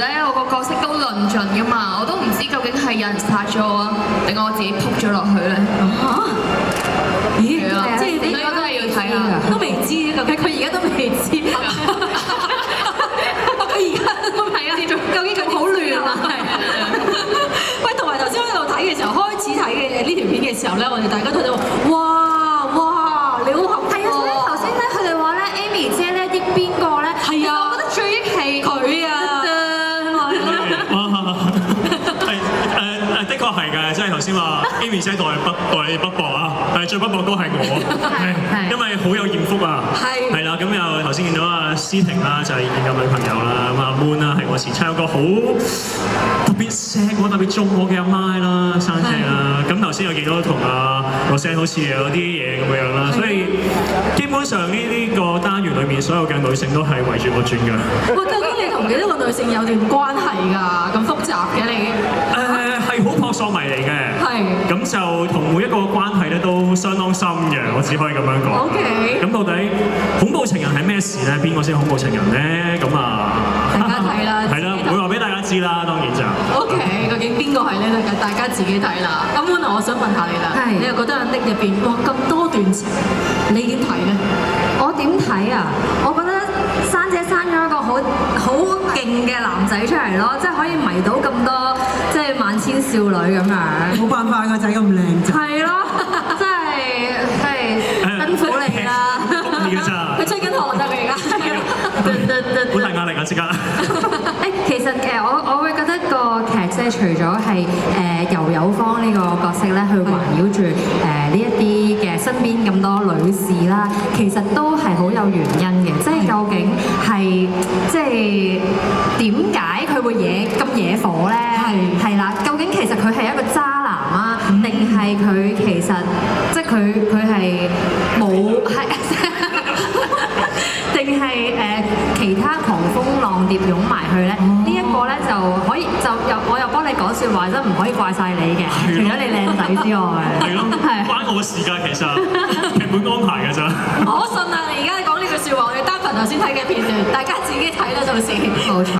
咧，我個角色都論盡噶嘛，我都唔知究竟係有人殺咗我啊，定我自己撲咗落去咧。咦？即係你真係要睇下，都未知究竟佢而家都未知。佢而家都未知，究竟佢好亂啊！係。喂，同埋頭先我喺度睇嘅時候，開始睇嘅呢條片嘅時候咧，我哋大家都喺度哇，你好合係啊，所以頭先咧佢哋話咧 Amy 姐咧益邊個咧？係啊，我覺得最益係佢啊！的確係嘅，即係頭先話 Amy 姐代你不薄啊，但係最不薄都係我，因為好有豔福啊，係啦，咁又頭先見到阿思婷啦，就係現任女朋友啦，咁阿 Moon 啦係我前妻有個好特別錫我、特別中我嘅阿媽啦，生姐啦，咁頭先又見到同阿羅聲好似有啲嘢咁樣啦，所以基本上呢個單元裏面所有嘅女性都係圍住我轉㗎。喂，究竟你同幾多個女性有段關係㗎？咁複雜嘅你？係好撲朔迷離嘅，咁就同每一個關係咧都相當深嘅，我只可以咁樣講。OK。咁到底恐怖情人係咩事咧？邊個先恐怖情人咧？咁啊，大家睇啦，係啦，會話俾大家知啦，當然就。OK， 究竟邊個係咧？大家自己睇啦。咁Moon，我想問下你啦，你又覺得阿 Nick 入邊哇咁多段情，你點睇咧？我點睇啊？我覺得珊姐生咗一個好勁嘅男仔出嚟咯，即係可以迷到咁多即係萬千少女咁樣。冇辦法，個仔咁靚仔。係咯，真係辛苦你啦。你嘅咋？佢吹緊學得佢而家。好大壓力啊！即刻。其實我會覺得個劇即係除咗係游有芳呢個角色咧，去環繞住呢一啲嘅身邊咁多女士啦，其實都係好有原因嘅。即係究竟係即係點解佢會惹火咧？係啦，究竟其實佢係一個渣男啊，定係佢其實即係佢係冇係？定係其他狂風浪蝶湧埋去咧？呢一個咧就可以我又幫你講説話，真唔可以怪晒你嘅，除咗你靚仔之外，係咯，關我事㗎，其實劇本安排㗎咋。我信啊！你而家講呢句説話，我哋單憑頭先睇嘅片段，大家自己睇啦，到時。冇錯。